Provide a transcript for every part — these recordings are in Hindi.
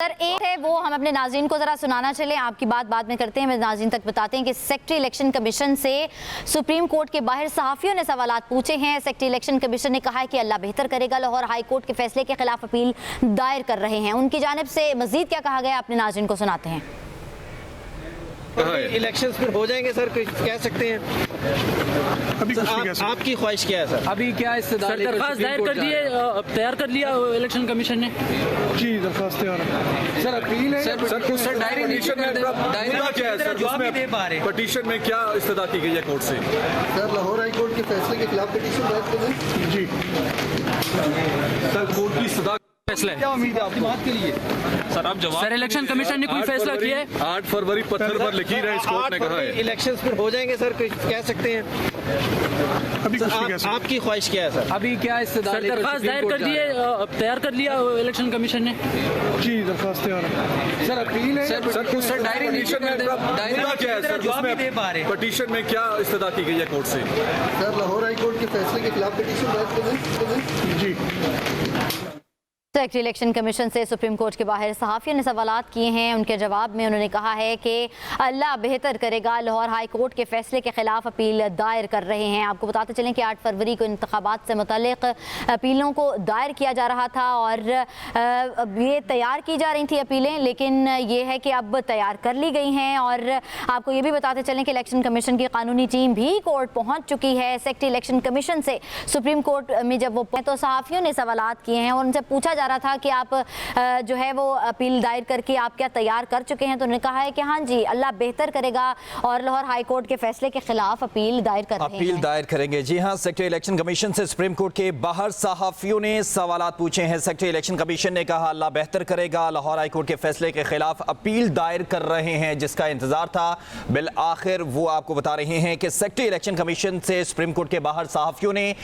सर एक है वो हम अपने नाज़रीन को ज़रा सुनाना चले, आपकी बात बाद में करते हैं, मैं नाज़रीन तक बताते हैं कि सेक्रेटरी इलेक्शन कमीशन से सुप्रीम कोर्ट के बाहर सहाफ़ियों ने सवालात पूछे हैं। सेक्रेटरी इलेक्शन कमीशन ने कहा है कि अल्लाह बेहतर करेगा, लाहौर हाई कोर्ट के फैसले के खिलाफ अपील दायर कर रहे हैं। उनकी जानिब से मज़ीद क्या कहा गया अपने नाज़रीन को सुनाते हैं। इलेक्शंस फिर हो जाएंगे सर, कुछ कह सकते हैं? अभी कुछ नहीं कह सकते। आपकी ख्वाहिश क्या है सर? अभी क्या दरखास्त दायर कर दिए, तैयार कर लिया इलेक्शन कमीशन ने? जी दरखास्त तैयार है सर अपील है सर डायरेक्ट क्या है सर, जवाब नहीं दे पा रहे। पिटीशन में क्या इस्तदा की गई है कोर्ट से? सर लाहौर हाई कोर्ट के फैसले के खिलाफ पिटीशन दायर करें। जी सर कोर्ट की सदा फैसला है। क्या उम्मीद है आपकी बात के लिए? सर आप जवाब सर इलेक्शन कमीशन ने कोई फैसला किया है? 8 फरवरी पत्थर पर लकीर है, इस कोर्ट ने कहा है। इलेक्शंस फिर हो जाएंगे सर, कुछ कह सकते हैं? अभी कुछ नहीं कह सकते। आपकी ख्वाहिश क्या है सर? अभी क्या दरखास्त दायर कर दिए, तैयार कर लिया इलेक्शन कमीशन ने? जी दरखास्त तैयार है सर अपील है सर डायरेक्ट क्या है सर, जवाब नहीं दे पा रहे। पिटीशन में क्या इस्तदा की गई है कोर्ट से? सर लाहौर हाई कोर्ट के फैसले के खिलाफ पिटीशन दायर करें। जी सेक्रेटरी इलेक्शन कमीशन से सुप्रीम कोर्ट के बाहर सहाफ़ियों ने सवालात किए हैं। उनके जवाब में उन्होंने कहा है कि अल्लाह बेहतर करेगा, लाहौर हाई कोर्ट के फैसले के खिलाफ अपील दायर कर रहे हैं। आपको बताते चलें कि 8 फरवरी को इंतखाबात से मुतल्लिक़ अपीलों को दायर किया जा रहा था और ये तैयार की जा रही थी अपीलें, लेकिन ये है कि अब तैयार कर ली गई हैं। और आपको ये भी बताते चलें कि इलेक्शन कमीशन की कानूनी टीम भी कोर्ट पहुँच चुकी है। सेक्रेटरी इलेक्शन कमीशन से सुप्रीम कोर्ट में जब वो तो सहाफ़ियों ने सवालात किए हैं और उनसे पूछा जा रहा था कि आप जो है वो अपील दायर करके आप क्या तैयार कर चुके हैं, तो उन्होंने कहा है कि हाँ जी अल्लाह बेहतर करेगा और लाहौर हाई कोर्ट के फैसले के खिलाफ अपील दायर कर रहे हैं। अपील दायर करेंगे। जी हाँ, सेक्रेटरी इलेक्शन कमीशन से सुप्रीम कोर्ट के बाहर सहाफ़ियों ने सवालात पूछे हैं। सेक्रेटरी इलेक्शन कमीशन ने कहा अल्लाह बेहतर करेगा, लाहौर हाई कोर्ट के फैसले के खिलाफ अपील दायर कर रहे हैं, जिसका इंतजार था बिल आखिर वो आपको बता रहे हैं कि सेक्रेटरी इलेक्शन कमीशन से सुप्रीम कोर्ट के बाहर सहाफ़ियों ने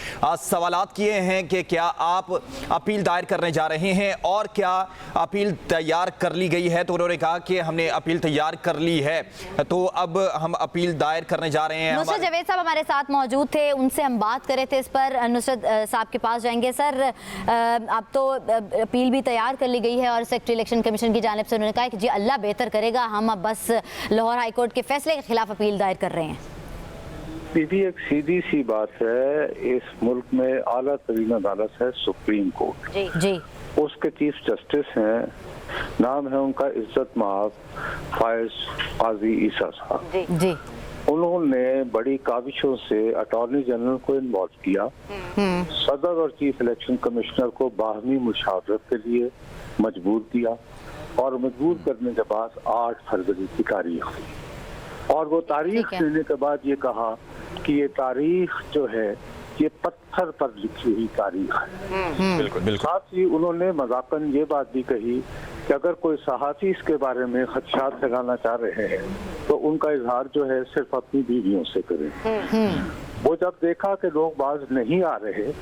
सवालात किए हैं कि क्या आप अपील दायर करने जा रहे हैं और क्या अपील तैयार कर ली गई है। तो उन्होंने कहा कि हमने अपील तैयार कर ली है, तो अब हम अपील दायर करने जा रहे हैं। नुसरत जावेद साहब हमारे साथ मौजूद थे, उनसे हम बात कर रहे थे इस पर। नुसरत साहब के पास जाएंगे। सर अब तो अपील भी तैयार कर ली गई है और सेक्रेटरी इलेक्शन कमीशन की जानिब से उन्होंने कहा कि जी अल्लाह बेहतर करेगा, हम अब बस लाहौर हाई कोर्ट के फैसले के खिलाफ अपील दायर कर रहे हैं। दीदी एक सीधी सी बात है, इस मुल्क में आला तरीन अदालत है सुप्रीम कोर्ट। जी जी उसके चीफ जस्टिस हैं, नाम है उनका इज्जत माब फायज काजी ईसा साहब। जी जी उन्होंने बड़ी काविशों से अटॉर्नी जनरल को इन्वॉल्व किया, सदर और चीफ इलेक्शन कमिश्नर को बाहमी मुशावरत के लिए मजबूर किया और मजबूर करने के बाद 8 फरवरी की तारीख हुई और वो तारीख देने के बाद ये कहा कि ये तारीख जो है ये पत्थर पर लिखी हुई तारीख है। बिल्कुल। साथ ही उन्होंने मजाकन ये बात भी कही कि अगर कोई सहाफ़ी इसके बारे में खदशात लगाना चाह रहे हैं तो उनका इजहार जो है सिर्फ अपनी बीवियों से करें। वो जब देखा कि लोग बाज नहीं आ रहे,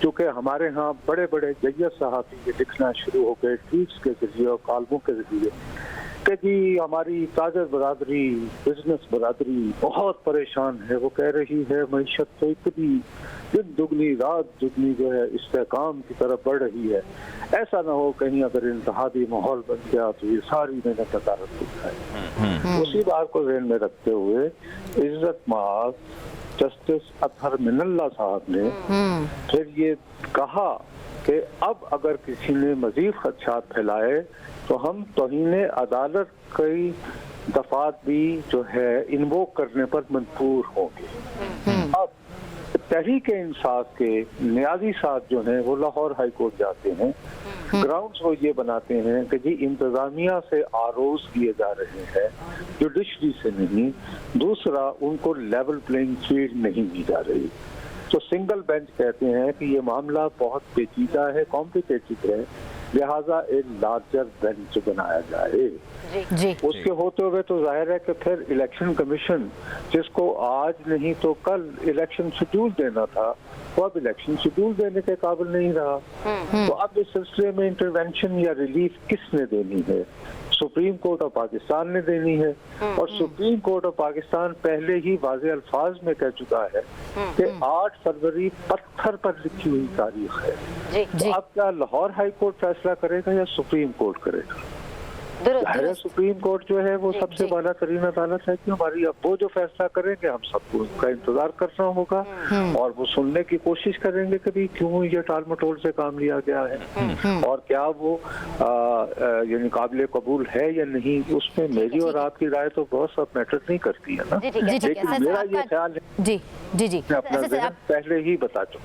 क्योंकि हमारे यहाँ बड़े बड़े जय्यद सहाफ़ी ये लिखना शुरू हो गए ट्वीट्स के जरिए और कालमों के जरिए कि जी हमारी ताजर बरादरी, बिजनेस बरादरी बहुत परेशान है, वो कह रही है मईशत तो इतनी दिन दुगनी रात दुगनी जो है इस्तेकाम की तरफ बढ़ रही है, ऐसा ना हो कहीं अगर इंतहादी माहौल बन गया तो ये सारी मेहनत अदालत उठाए। उसी बात को ज़हन में रखते हुए इज्जत माब जस्टिस अतहर मिनल्ला साहब ने फिर ये कहा कि अब अगर किसी ने मजीद खदशात फैलाए तो हम तौहीन अदालत कई दफात भी जो है इन्वोक करने पर मजबूर होंगे। अब तहरीक इंसाफ के नियाजी साहब जो हैं वो लाहौर हाई कोर्ट जाते हैं, ग्राउंड्स वो ये बनाते हैं कि जी इंतजामिया से आरोज किए जा रहे हैं, जुडिशरी से नहीं। दूसरा, उनको लेवल प्लेइंग फील्ड नहीं दी जा रही। तो सिंगल बेंच कहते हैं कि ये मामला बहुत पेचीदा है, कॉम्प्लिकेटेड है, लिहाजा एक लार्जर बेंच बनाया जाए। जी उसके होते हुए तो जाहिर है कि फिर इलेक्शन कमीशन जिसको आज नहीं तो कल इलेक्शन शेड्यूल देना था वो अब इलेक्शन शेड्यूल देने के काबिल नहीं रहा। तो अब इस सिलसिले में इंटरवेंशन या रिलीफ किसने देनी है? सुप्रीम कोर्ट ऑफ पाकिस्तान ने देनी है और सुप्रीम कोर्ट ऑफ पाकिस्तान पहले ही वाज़े अल्फाज में कह चुका है कि 8 फरवरी पत्थर पर लिखी हुई तारीख है। जी तो अब क्या लाहौर हाई कोर्ट फैसला करेगा या सुप्रीम कोर्ट करेगा? दुरुस्त, जाहिर है दुरुस्त। सुप्रीम कोर्ट जो है वो जी, सबसे जी। बाला तरीन अदालत है कि हमारी, अब वो जो फैसला करेंगे हम सबको उसका इंतजार करना होगा और वो सुनने की कोशिश करेंगे कि भी क्यों ये टाल मटोल से काम लिया गया है और क्या वो यानी काबिल कबूल है या नहीं। उसमें मेरी और आपकी राय तो बहुत सब मैटर नहीं करती है ना। जी ठीक है लेकिन सर, मेरा ये आपका- ख्याल है जी जी जी मैं अपना सर, जहन आप पहले ही बता चुके